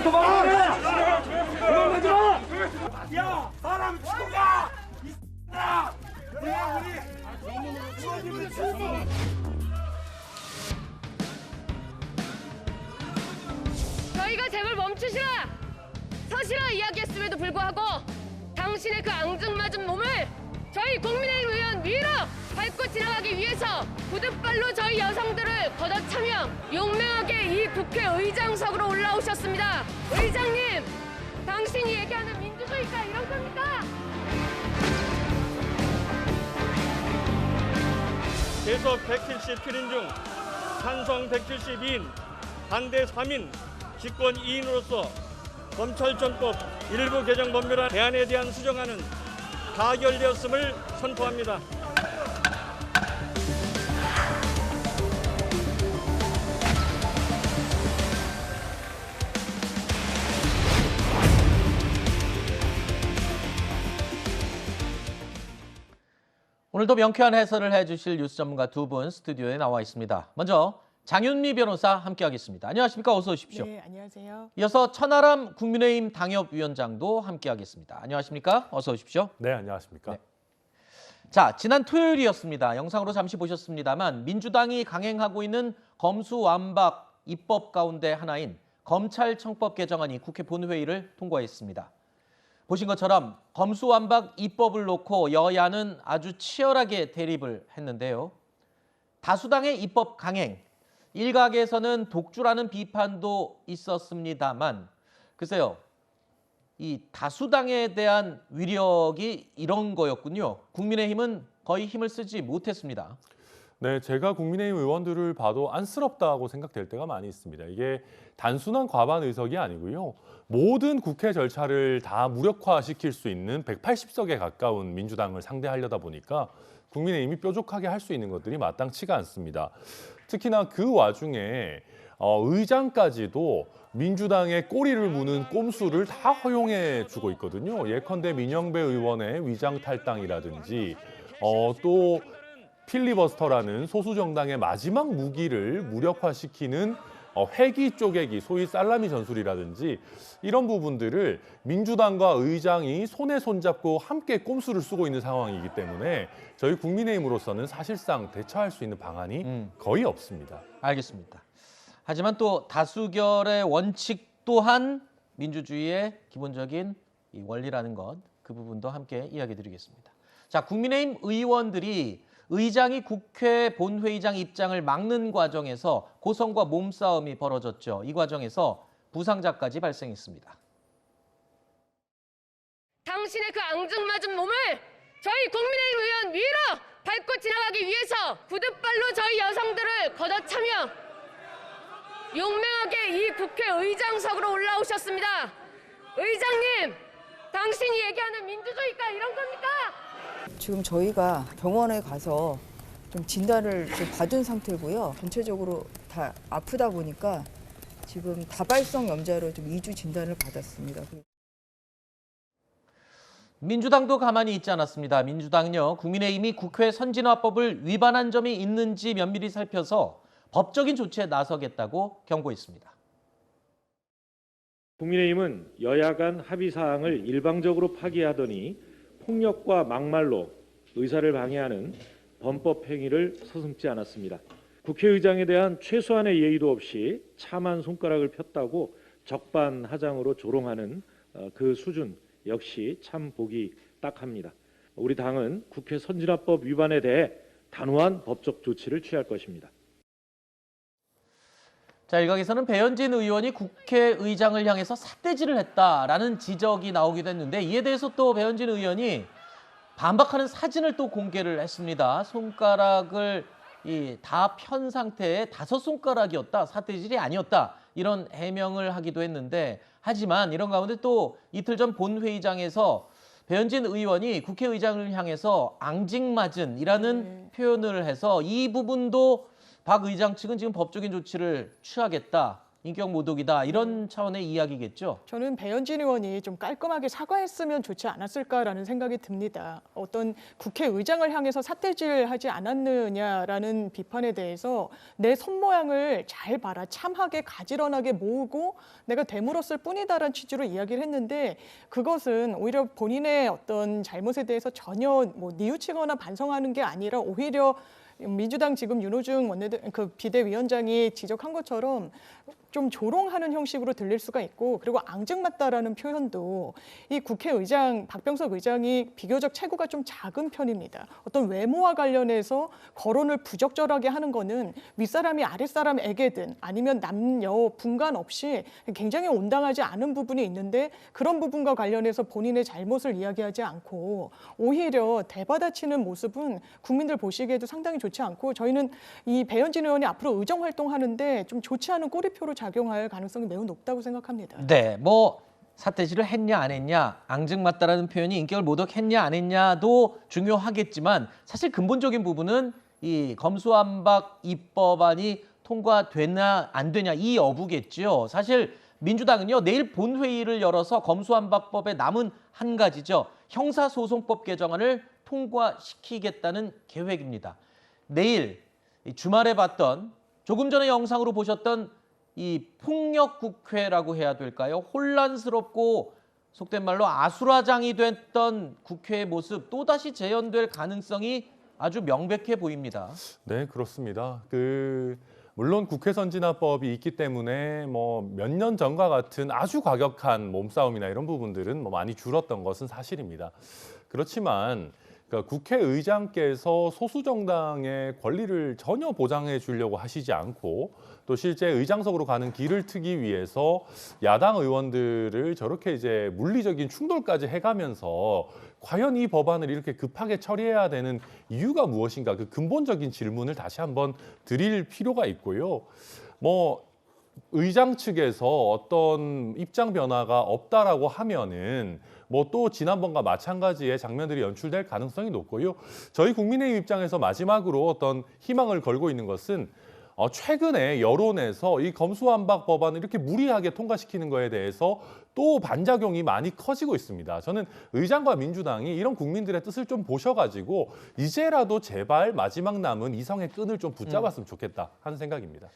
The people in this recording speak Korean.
야, 도망가래! 도망가지 마! 야, 사람 죽고 가! 이 X야! 내가 우리 죽어주면 죽어! 저희가 제발 멈추시라! 서시라 이야기했음에도 불구하고 당신의 그 앙증맞은 몸을 저희 국민의힘 의원 위로 밟고 지나가기 위해서 부득발로 저희 여성들을 걷어차며 용맹하게 이 국회의장석으로 올라오셨습니다. 의장님, 당신이 얘기하는 민주주의가 이런 겁니까? 계속 177인 중 찬성 172인, 반대 3인, 집권 2인으로서 검찰청법 일부 개정 법률안 대안에 대한 수정안은 가결되었음을 선포합니다. 오늘도 명쾌한 해설을 해주실 뉴스 전문가 두 분 스튜디오에 나와 있습니다. 먼저 장윤미 변호사 함께하겠습니다. 안녕하십니까? 어서 오십시오. 네, 안녕하세요. 이어서 천하람 국민의힘 당협위원장도 함께하겠습니다. 안녕하십니까? 어서 오십시오. 네, 안녕하십니까? 네. 자, 지난 토요일이었습니다. 영상으로 잠시 보셨습니다만 민주당이 강행하고 있는 검수완박 입법 가운데 하나인 검찰청법 개정안이 국회 본회의를 통과했습니다. 보신 것처럼 검수완박 입법을 놓고 여야는 아주 치열하게 대립을 했는데요. 다수당의 입법 강행, 일각에서는 독주라는 비판도 있었습니다만 글쎄요, 이 다수당에 대한 위력이 이런 거였군요. 국민의힘은 거의 힘을 쓰지 못했습니다. 네, 제가 국민의힘 의원들을 봐도 안쓰럽다고 생각될 때가 많이 있습니다. 이게 단순한 과반 의석이 아니고요. 모든 국회 절차를 다 무력화시킬 수 있는 180석에 가까운 민주당을 상대하려다 보니까 국민의힘이 뾰족하게 할 수 있는 것들이 마땅치가 않습니다. 특히나 그 와중에 의장까지도 민주당의 꼬리를 무는 꼼수를 다 허용해 주고 있거든요. 예컨대 민영배 의원의 위장 탈당이라든지 또 필리버스터라는 소수 정당의 마지막 무기를 무력화시키는 회기 쪼개기, 소위 살라미 전술이라든지 이런 부분들을 민주당과 의장이 손에 손잡고 함께 꼼수를 쓰고 있는 상황이기 때문에 저희 국민의힘으로서는 사실상 대처할 수 있는 방안이 거의 없습니다. 알겠습니다. 하지만 또 다수결의 원칙 또한 민주주의의 기본적인 이 원리라는 것, 그 부분도 함께 이야기 드리겠습니다. 자, 국민의힘 의원들이 의장이 국회 본회의장 입장을 막는 과정에서 고성과 몸싸움이 벌어졌죠. 이 과정에서 부상자까지 발생했습니다. 당신의 그 앙증맞은 몸을 저희 국민의힘 의원 위로 밟고 지나가기 위해서 부득발로 저희 여성들을 걷어차며 용맹하게 이 국회의장석으로 올라오셨습니다. 의장님, 당신이 얘기하는 민주주의가 이런 겁니까? 지금 저희가 병원에 가서 좀 진단을 좀 받은 상태고요. 전체적으로 다 아프다 보니까 지금 다발성 염좌로 좀 2주 진단을 받았습니다. 민주당도 가만히 있지 않았습니다. 민주당요, 국민의힘이 국회 선진화법을 위반한 점이 있는지 면밀히 살펴서 법적인 조치에 나서겠다고 경고했습니다. 국민의힘은 여야 간 합의 사항을 일방적으로 파기하더니 폭력과 막말로 의사를 방해하는 범법 행위를 서슴지 않았습니다. 국회의장에 대한 최소한의 예의도 없이 참한 손가락을 폈다고 적반하장으로 조롱하는 그 수준 역시 참 보기 딱합니다. 우리 당은 국회 선진화법 위반에 대해 단호한 법적 조치를 취할 것입니다. 자, 일각에서는 배현진 의원이 국회의장을 향해서 삿대질을 했다라는 지적이 나오기도 했는데 이에 대해서 또 배현진 의원이 반박하는 사진을 또 공개를 했습니다. 손가락을 다 편 상태에 5손가락이었다, 삿대질이 아니었다 이런 해명을 하기도 했는데 하지만 이런 가운데 또 이틀 전 본회의장에서 배현진 의원이 국회의장을 향해서 앙증맞은이라는 표현을 해서 이 부분도 박 의장 측은 지금 법적인 조치를 취하겠다 인격 모독이다 이런 차원의 이야기겠죠. 저는 배현진 의원이 좀 깔끔하게 사과했으면 좋지 않았을까라는 생각이 듭니다. 어떤 국회의장을 향해서 삿대질하지 않았느냐라는 비판에 대해서 내 손모양을 잘 봐라, 참하게 가지런하게 모으고 내가 되물었을 뿐이다라는 취지로 이야기를 했는데 그것은 오히려 본인의 어떤 잘못에 대해서 전혀 뭐 뉘우치거나 반성하는 게 아니라 오히려 민주당 지금 윤호중 비대위원장이 지적한 것처럼 좀 조롱하는 형식으로 들릴 수가 있고 그리고 앙증맞다라는 표현도 이 국회의장 박병석 의장이 비교적 체구가 좀 작은 편입니다. 어떤 외모와 관련해서 거론을 부적절하게 하는 거는 윗사람이 아랫사람에게든 아니면 남녀 분간 없이 굉장히 온당하지 않은 부분이 있는데 그런 부분과 관련해서 본인의 잘못을 이야기하지 않고 오히려 대받아치는 모습은 국민들 보시기에도 상당히 좋지 않고 저희는 이 배현진 의원이 앞으로 의정 활동하는데 좀 좋지 않은 꼬리표로 작용할 가능성이 매우 높다고 생각합니다. 네, 뭐 삿대질을 했냐 안 했냐, 앙증맞다라는 표현이 인격을 모독했냐 안 했냐도 중요하겠지만 사실 근본적인 부분은 이 검수완박 입법안이 통과되나 안 되냐 이 여부겠죠. 사실 민주당은요 내일 본회의를 열어서 검수완박법의 남은 한 가지죠. 형사소송법 개정안을 통과시키겠다는 계획입니다. 내일 주말에 봤던 조금 전에 영상으로 보셨던 이 폭력국회라고 해야 될까요? 혼란스럽고 속된 말로 아수라장이 됐던 국회의 모습 또다시 재현될 가능성이 아주 명백해 보입니다. 네, 그렇습니다. 물론 국회 선진화법이 있기 때문에 뭐 몇 년 전과 같은 아주 과격한 몸싸움이나 이런 부분들은 뭐 많이 줄었던 것은 사실입니다. 그렇지만 그러니까 국회의장께서 소수 정당의 권리를 전혀 보장해 주려고 하시지 않고 또 실제 의장석으로 가는 길을 트기 위해서 야당 의원들을 저렇게 이제 물리적인 충돌까지 해가면서 과연 이 법안을 이렇게 급하게 처리해야 되는 이유가 무엇인가 그 근본적인 질문을 다시 한번 드릴 필요가 있고요. 뭐 의장 측에서 어떤 입장 변화가 없다라고 하면은 뭐 또 지난번과 마찬가지의 장면들이 연출될 가능성이 높고요. 저희 국민의힘 입장에서 마지막으로 어떤 희망을 걸고 있는 것은 최근에 여론에서 이 검수완박 법안을 이렇게 무리하게 통과시키는 거에 대해서 또 반작용이 많이 커지고 있습니다. 저는 의장과 민주당이 이런 국민들의 뜻을 좀 보셔가지고 이제라도 제발 마지막 남은 이성의 끈을 좀 붙잡았으면 좋겠다 하는 생각입니다.